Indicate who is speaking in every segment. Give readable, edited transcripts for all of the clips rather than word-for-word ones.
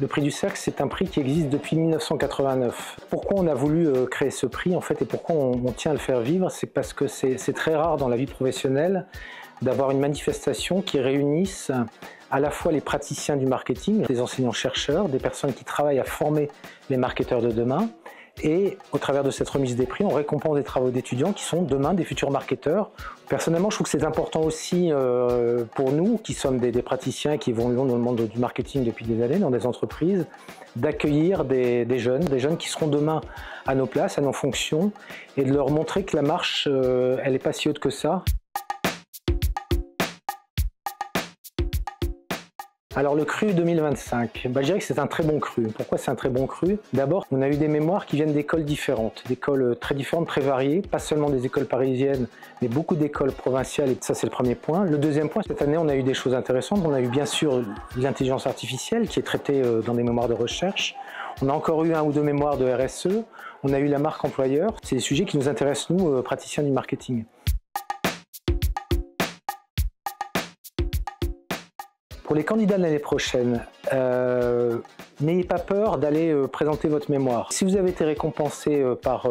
Speaker 1: Le prix du Cercle, c'est un prix qui existe depuis 1989. Pourquoi on a voulu créer ce prix en fait, et pourquoi on tient à le faire vivre? C'est parce que c'est très rare dans la vie professionnelle d'avoir une manifestation qui réunisse à la fois les praticiens du marketing, les enseignants-chercheurs, des personnes qui travaillent à former les marketeurs de demain. Et au travers de cette remise des prix, on récompense des travaux d'étudiants qui sont demain des futurs marketeurs. Personnellement, je trouve que c'est important aussi pour nous, qui sommes des praticiens qui évoluons dans le monde du marketing depuis des années, dans des entreprises, d'accueillir des jeunes qui seront demain à nos places, à nos fonctions, et de leur montrer que la marche, elle n'est pas si haute que ça. Alors le cru 2025, je dirais que c'est un très bon cru. Pourquoi c'est un très bon cru? D'abord, on a eu des mémoires qui viennent d'écoles différentes, d'écoles très différentes, très variées, pas seulement des écoles parisiennes, mais beaucoup d'écoles provinciales, et ça c'est le premier point. Le deuxième point, cette année on a eu des choses intéressantes. On a eu bien sûr l'intelligence artificielle qui est traitée dans des mémoires de recherche. On a encore eu un ou deux mémoires de RSE. On a eu la marque employeur. C'est des sujets qui nous intéressent nous, praticiens du marketing. Pour les candidats de l'année prochaine, n'ayez pas peur d'aller présenter votre mémoire. Si vous avez été récompensé par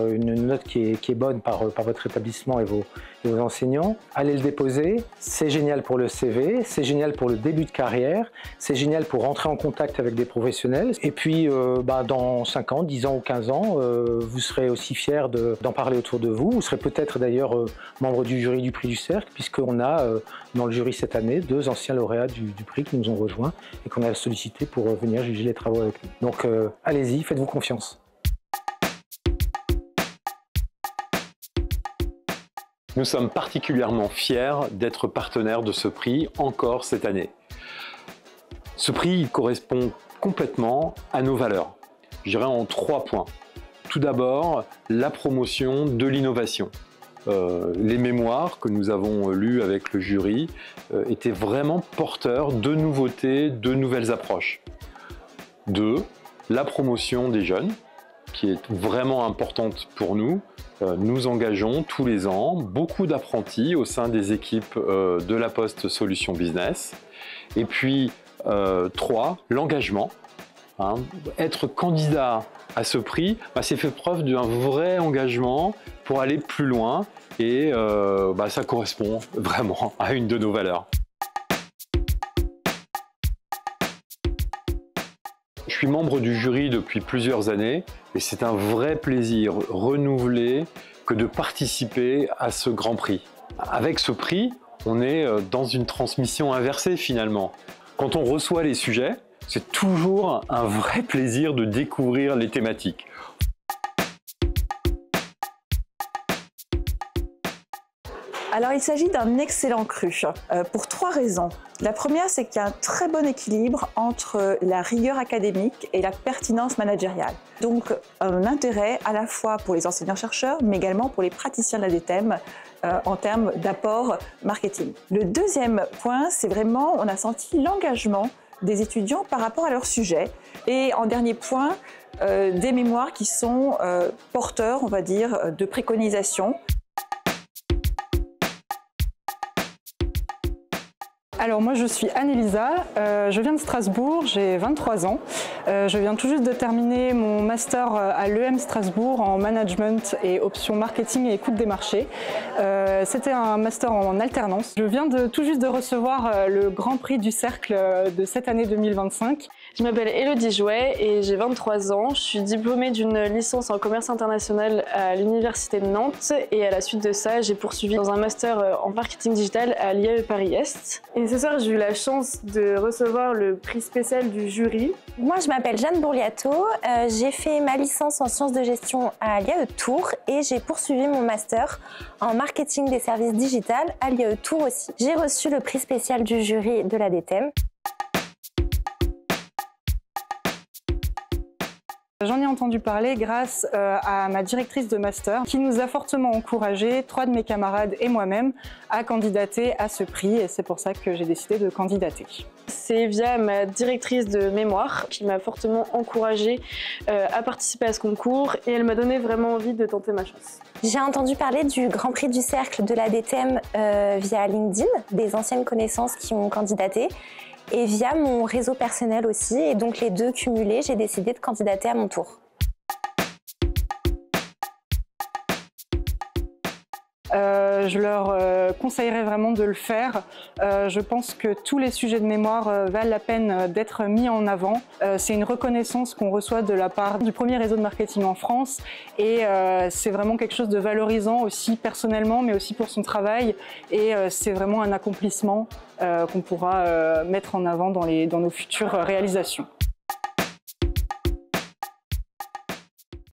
Speaker 1: une note qui est bonne par votre établissement et vos enseignants, allez le déposer. C'est génial pour le CV, c'est génial pour le début de carrière, c'est génial pour rentrer en contact avec des professionnels. Et puis, dans 5 ans, 10 ans ou 15 ans, vous serez aussi fiers d'en parler autour de vous. Vous serez peut-être d'ailleurs membre du jury du prix du Cercle, puisqu'on a dans le jury cette année 2 anciens lauréats du prix qui nous ont rejoints et qu'on a sollicité pour venir juger les travaux avec nous. Donc allez-y, faites-vous confiance.
Speaker 2: Nous sommes particulièrement fiers d'être partenaires de ce prix encore cette année. Ce prix correspond complètement à nos valeurs, je dirais en 3 points. Tout d'abord, la promotion de l'innovation. Les mémoires que nous avons lues avec le jury étaient vraiment porteurs de nouveautés, de nouvelles approches. 2. La promotion des jeunes, qui est vraiment importante pour nous. Nous engageons tous les ans beaucoup d'apprentis au sein des équipes de La Poste Solutions Business. Et puis 3. L'engagement. Être candidat à ce prix, c'est fait preuve d'un vrai engagement pour aller plus loin et ça correspond vraiment à une de nos valeurs. Je suis membre du jury depuis plusieurs années et c'est un vrai plaisir renouvelé que de participer à ce grand prix. Avec ce prix, on est dans une transmission inversée finalement. Quand on reçoit les sujets, c'est toujours un vrai plaisir de découvrir les thématiques.
Speaker 3: Alors il s'agit d'un excellent cru pour 3 raisons. La première, c'est qu'il y a un très bon équilibre entre la rigueur académique et la pertinence managériale. Donc un intérêt à la fois pour les enseignants-chercheurs, mais également pour les praticiens de la DTEM en termes d'apport marketing. Le deuxième point, c'est vraiment, on a senti l'engagement des étudiants par rapport à leur sujet. Et en dernier point, des mémoires qui sont porteurs, on va dire, de préconisations.
Speaker 4: Alors moi je suis Anne-Elisa, je viens de Strasbourg, j'ai 23 ans. Je viens tout juste de terminer mon master à l'EM Strasbourg en management et options marketing et écoute des marchés. C'était un master en alternance. Je viens tout juste de recevoir le Grand Prix du Cercle de cette année 2025.
Speaker 5: Je m'appelle Élodie Jouet et j'ai 23 ans. Je suis diplômée d'une licence en commerce international à l'Université de Nantes et à la suite de ça, j'ai poursuivi dans un master en marketing digital à l'IAE Paris-Est. Et ce soir, j'ai eu la chance de recevoir le prix spécial du jury.
Speaker 6: Moi, je m'appelle Jeanne Bourliato. J'ai fait ma licence en sciences de gestion à l'IAE Tours et j'ai poursuivi mon master en marketing des services digitales à l'IAE Tours aussi. J'ai reçu le prix spécial du jury de la DTEM.
Speaker 4: J'en ai entendu parler grâce à ma directrice de master qui nous a fortement encouragés, 3 de mes camarades et moi-même, à candidater à ce prix et c'est pour ça que j'ai décidé de candidater.
Speaker 5: C'est via ma directrice de mémoire qui m'a fortement encouragée à participer à ce concours et elle m'a donné vraiment envie de tenter ma chance.
Speaker 6: J'ai entendu parler du Grand Prix du Cercle de la DTEM via LinkedIn, des anciennes connaissances qui ont candidaté. et via mon réseau personnel aussi. Et donc les deux cumulés, j'ai décidé de candidater à mon tour.
Speaker 4: Je leur conseillerais vraiment de le faire. Je pense que tous les sujets de mémoire valent la peine d'être mis en avant. C'est une reconnaissance qu'on reçoit de la part du premier réseau de marketing en France et c'est vraiment quelque chose de valorisant aussi personnellement mais aussi pour son travail et c'est vraiment un accomplissement qu'on pourra mettre en avant dans nos futures réalisations.